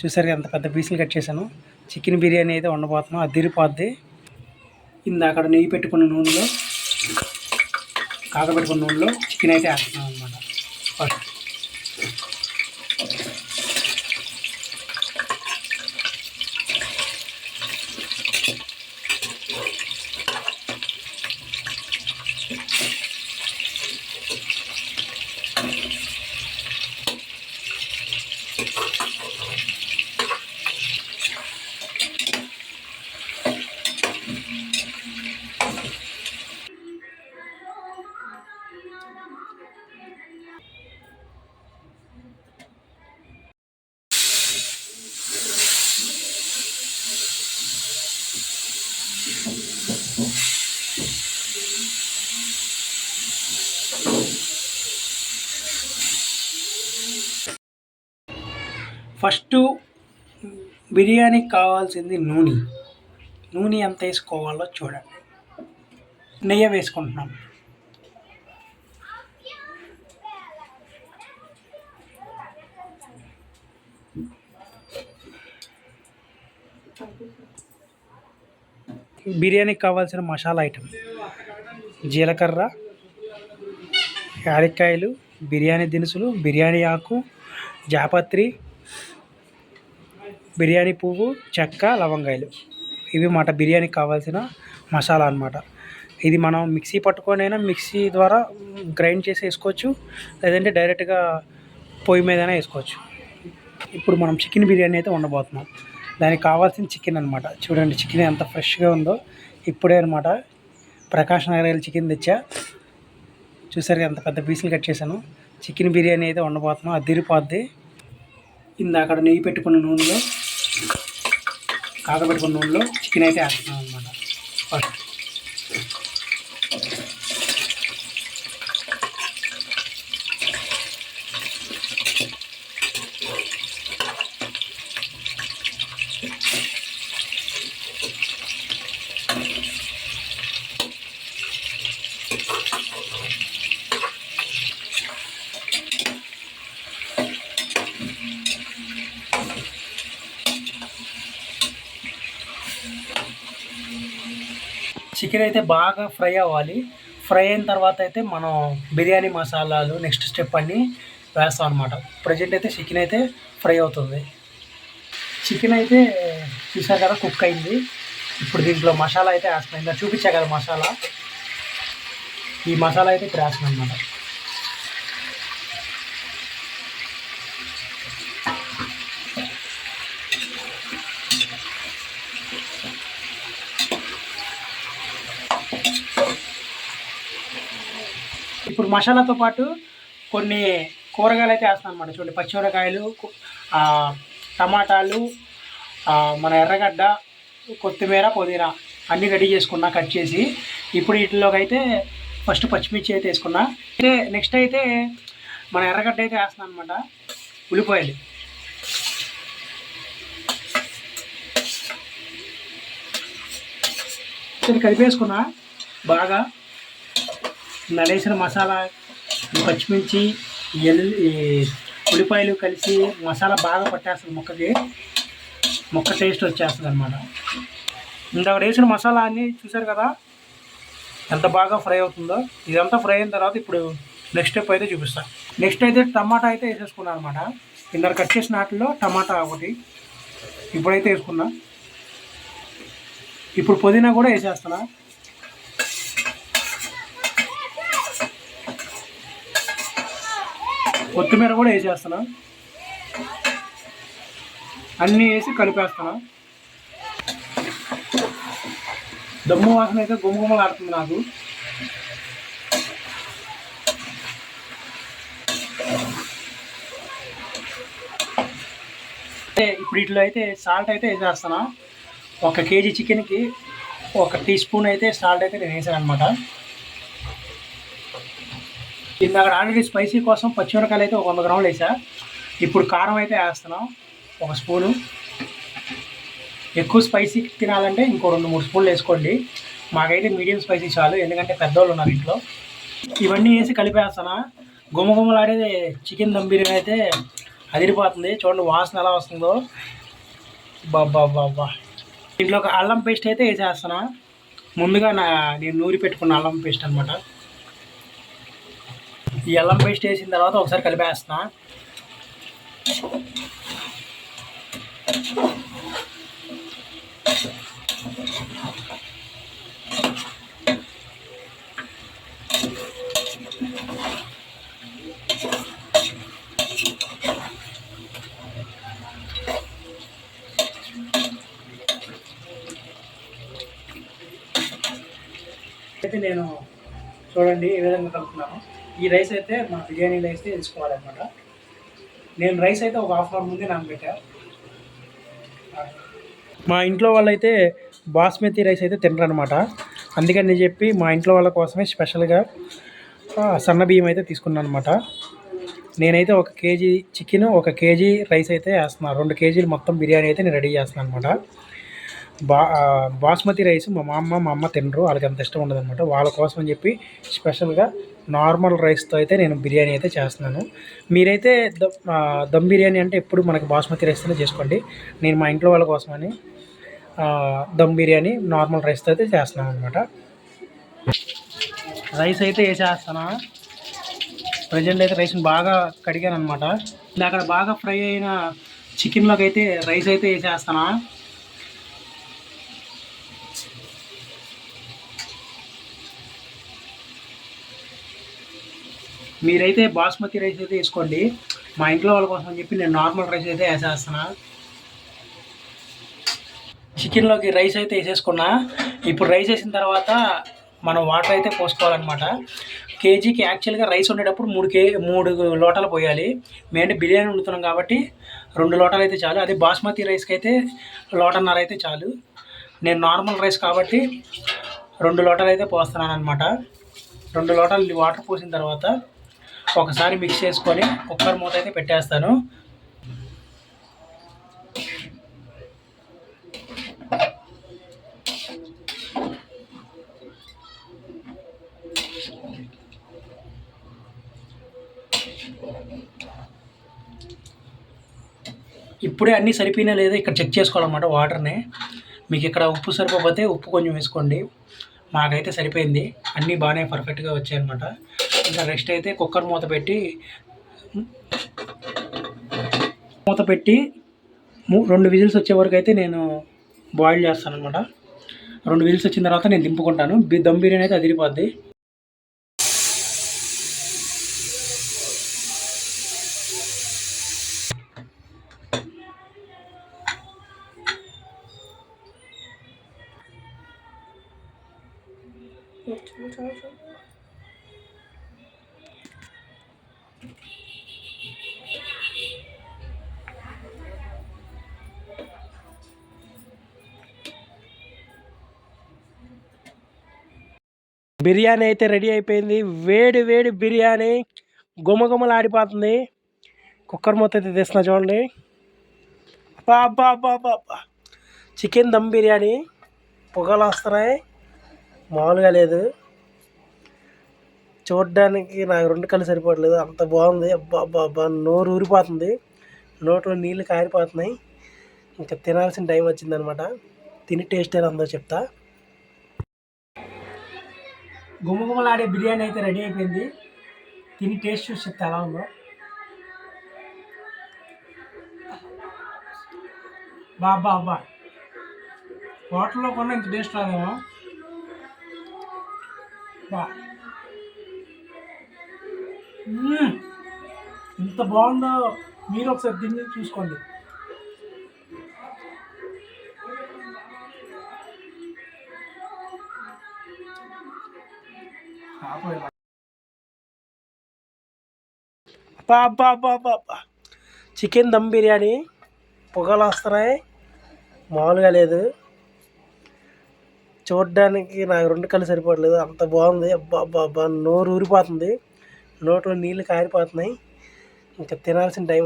చూసారు ఎంత పెద్ద పీసులు కట్ చేశాను. చికెన్ బిర్యానీ అయితే వండబోతున్నాం, అదిరిపోద్ది. అక్కడ నెయ్యి పెట్టుకున్న నూనెలో, కాగబెట్టుకున్న నూనెలో చికెన్ అయితే వేస్తున్నాం అనమాట. ఫస్ట్ ఫస్ట్ బిర్యానీకి కావాల్సింది నూనె ఎంత వేసుకోవాలో చూడండి. నెయ్యి వేసుకుంటున్నాం. బిర్యానీకి కావాల్సిన మసాలా ఐటమ్: జీలకర్ర, యాలక్కాయలు, బిర్యానీ దినుసులు, బిర్యానీ ఆకు, జాపత్రి, బిర్యానీ పువ్వు, చెక్క, లవంగాయలు. ఇవి మాట బిర్యానీకి కావాల్సిన మసాలా అన్నమాట. ఇది మనం మిక్సీ పట్టుకొనైనా మిక్సీ ద్వారా గ్రైండ్ చేసి వేసుకోవచ్చు, లేదంటే డైరెక్ట్గా పొయ్యి మీదైనా వేసుకోవచ్చు. ఇప్పుడు మనం చికెన్ బిర్యానీ అయితే వండబోతున్నాం. దానికి కావాల్సిన చికెన్ అనమాట. చూడండి చికెన్ ఎంత ఫ్రెష్గా ఉందో. ఇప్పుడే అనమాట ప్రకాష్ నగర్ చికెన్ తెచ్చా. చూసారు ఎంత పెద్ద పీసులు కట్ చేశాను. చికెన్ బిర్యానీ అయితే వండబోతున్నాం, అదిరిపోద్ది. అక్కడ నెయ్యి పెట్టుకున్న నూనెలో, కాగబెట్టుకున్న నూనెలో చికెన్ అయితే వేస్తున్నాం అనమాట. ఫస్ట్ చికెన్ అయితే బాగా ఫ్రై అవ్వాలి. ఫ్రై అయిన తర్వాత అయితే మనం బిర్యానీ మసాలాలు నెక్స్ట్ స్టెప్ అన్నీ వేస్తాం అనమాట. ప్రజెంట్ అయితే చికెన్ అయితే ఫ్రై అవుతుంది. చికెన్ అయితే చూసారు కదా కుక్ అయింది. ఇప్పుడు దీంట్లో మసాలా అయితే వేస్తున్నాం. ఇంకా చూపించా కదా మసాలా, ఈ మసాలా అయితే ఇప్పుడు వేస్తున్నాం అనమాట. ఇప్పుడు మసాలాతో పాటు కొన్ని కూరగాయలు అయితే వేస్తాను అనమాట. చూడండి పచ్చిమిరకాయలు, టమాటాలు, మన ఎర్రగడ్డ, కొత్తిమీర, పుదీనా అన్నీ రెడీ చేసుకున్నా కట్ చేసి. ఇప్పుడు వీటిలోకి అయితే ఫస్ట్ పచ్చిమిర్చి అయితే వేసుకున్నా. అయితే నెక్స్ట్ అయితే మన ఎర్రగడ్డ అయితే వేస్తున్నాను అనమాట. ఉల్లిపాయలు కలిపేసుకున్నా బాగా. నలేసిన మసాలా, పచ్చిమిర్చి, ఉల్లిపాయలు కలిసి మసాలా బాగా పట్టేస్తుంది ముక్కకి. ముక్క టేస్ట్ వచ్చేస్తుంది అనమాట. ఇందాక వేసిన మసాలా అన్నీ చూసారు కదా ఎంత బాగా ఫ్రై అవుతుందో. ఇదంతా ఫ్రై అయిన తర్వాత ఇప్పుడు నెక్స్ట్ స్టెప్ అయితే చూపిస్తాను. నెక్స్ట్ అయితే టమాటా అయితే వేసేసుకున్నాను అనమాట. ఇందాక కట్ చేసిన వాటిలో టమాటా ఒకటి ఇప్పుడైతే వేసుకున్నా. ఇప్పుడు పుదీనా కూడా వేసేస్తున్నా. కొత్తిమీర కూడా వేసేస్తున్నా. అన్నీ వేసి కలిపేస్తున్నా. దమ్ము వాసన అయితే గుమగుమలాడుతుంది నాకు. ఇప్పుడు వీటిలో అయితే సాల్ట్ అయితే వేసేస్తున్నా. 1 కేజీ చికెన్కి 1 టీ స్పూన్ అయితే సాల్ట్ అయితే నేను వేసాను అనమాట. అక్కడ ఆల్రెడీ స్పైసీ కోసం పచ్చిమిరకాయలు అయితే 100 గ్రాములు వేసా. ఇప్పుడు కారం అయితే వేస్తున్నాం 1 స్పూను. ఎక్కువ స్పైసీ తినాలంటే ఇంకో 2-3 స్పూన్లు వేసుకోండి. మాకైతే మీడియం స్పైసీ చాలు, ఎందుకంటే పెద్దవాళ్ళు ఉన్నారు ఇంట్లో. ఇవన్నీ వేసి కలిపేస్తానా. గుమగుమలాడేది చికెన్ దమ్ బిర్యానీ అయితే అదిరిపోతుంది. చూడండి వాసన ఎలా వస్తుందో. బాబా బాబా. ఇంట్లో ఒక అల్లం పేస్ట్ అయితే వేసేస్తున్నా. ముందుగా నేను నూరి పెట్టుకున్న అల్లం పేస్ట్ అనమాట. ఈ అల్లం పేస్ట్ వేసిన తర్వాత ఒకసారి కలిపేస్తున్నా. అయితే నేను చూడండి ఏ విధంగా కలుపుతున్నాను. ఈ రైస్ అయితే మన బిర్యానీ రైస్ తీసుకోవాలన్నమాట. నేను రైస్ అయితే ఒక హాఫ్ అవర్ ముందే నానబెట్టా. మా ఇంట్లో వాళ్ళైతే బాస్మతి రైస్ అయితే తినరనమాట. అందుకని చెప్పి మా ఇంట్లో వాళ్ళ కోసమే స్పెషల్గా సన్న బియ్యం అయితే తీసుకున్నాను అనమాట. నేనైతే 1 కేజీ చికెన్, 1 కేజీ రైస్ అయితే వేస్తున్నాను. 2 కేజీలు మొత్తం బిర్యానీ అయితే నేను రెడీ చేస్తున్నాను అనమాట. బాస్మతి రైస్ మా అమ్మ తినరు, వాళ్ళకి అంత ఇష్టం ఉండదన్నమాట. వాళ్ళ కోసం అని చెప్పి స్పెషల్గా నార్మల్ రైస్తో అయితే నేను బిర్యానీ అయితే చేస్తున్నాను. మీరైతే దమ్ బిర్యానీ అంటే ఎప్పుడు మనకి బాస్మతి రైస్తోనే చేసుకోండి. నేను మా ఇంట్లో వాళ్ళ కోసమని దమ్ బిర్యానీ నార్మల్ రైస్తో అయితే చేస్తున్నాను అనమాట. రైస్ అయితే వేసేస్తాను. ప్రజెంట్ అయితే రైస్ని బాగా కడిగాను అనమాట. అక్కడ బాగా ఫ్రై అయిన చికెన్లోకి అయితే రైస్ అయితే వేసేస్తాను. మీరైతే బాస్మతి రైస్ అయితే వేసుకోండి. మా ఇంట్లో వాళ్ళ కోసం అని చెప్పి నేను నార్మల్ రైస్ అయితే వేసేస్తున్నా. చికెన్లోకి రైస్ అయితే వేసేసుకున్నా. ఇప్పుడు రైస్ వేసిన తర్వాత మనం వాటర్ అయితే పోసుకోవాలన్నమాట. కేజీకి యాక్చువల్గా రైస్ ఉండేటప్పుడు 3 లోటాలు పోయాలి. మేమంటే బిర్యానీ వండుతున్నాం కాబట్టి 2 లోటాలు అయితే చాలు. అదే బాస్మతి రైస్కి అయితే 1.5 లోటా అయితే చాలు. నేను నార్మల్ రైస్ కాబట్టి 2 లోటాలు అయితే పోస్తున్నాను అనమాట. 2 లోటాలు వాటర్ పోసిన తర్వాత ఒకసారి మిక్స్ చేసుకొని కుక్కర్ మూత అయితే పెట్టేస్తాను. ఇప్పుడే అన్నీ సరిపోయినా లేదా ఇక్కడ చెక్ చేసుకోవాలన్నమాట వాటర్ని. మీకు ఇక్కడ ఉప్పు సరిపోతే ఉప్పు కొంచెం వేసుకోండి. మాకైతే సరిపోయింది, అన్నీ బాగానే పర్ఫెక్ట్గా వచ్చాయన్నమాట. ఇంకా నెక్స్ట్ అయితే కుక్కర్ మూత పెట్టి 2 విజిల్స్ వచ్చే వరకు అయితే నేను బాయిల్ చేస్తాను అనమాట. 2 విజిల్స్ వచ్చిన తర్వాత నేను దింపుకుంటాను. దమ్ బిర్యానీ అయితే అదిరిపోద్ది. బిర్యానీ అయితే రెడీ అయిపోయింది. వేడి వేడి బిర్యానీ గుమగుమలాడిపోతుంది. కుక్కర్ మూత అయితే తీస్తున్నా చూడండి. బాబా చికెన్ దమ్ బిర్యానీ పొగలు వస్తున్నాయి, మామూలుగా లేదు. చూడడానికి నాకు 2 కళ్ళు సరిపోవట్లేదు, అంత బాగుంది. అబ్బా నోరు ఊరిపోతుంది, నోట్లో నీళ్ళు కారిపోతున్నాయి. ఇంకా తినాల్సిన టైం వచ్చిందనమాట. తిని టేస్ట్ ఎలా ఉందో చెప్తా. గుమగుమలాడే బిర్యానీ అయితే రెడీ అయిపోయింది. తిని టేస్ట్ చూసి చెప్తే ఎలా ఉందో. బాబా హోటల్లో కొన్నా ఇంత టేస్ట్ రాదేమో. ఇంత బాగుందో మీరు ఒకసారి తిని చూసుకోండి. బాబా చికెన్ దమ్ బిర్యానీ పొగలు వస్తున్నాయి, మామూలుగా లేదు. చూడడానికి నాకు 2 కళ్ళు సరిపోవట్లేదు, అంత బాగుంది. అబ్బా నోరు ఊరిపోతుంది, నోట్లో నీళ్ళు కారిపోతున్నాయి. ఇంకా తినాల్సిన టైం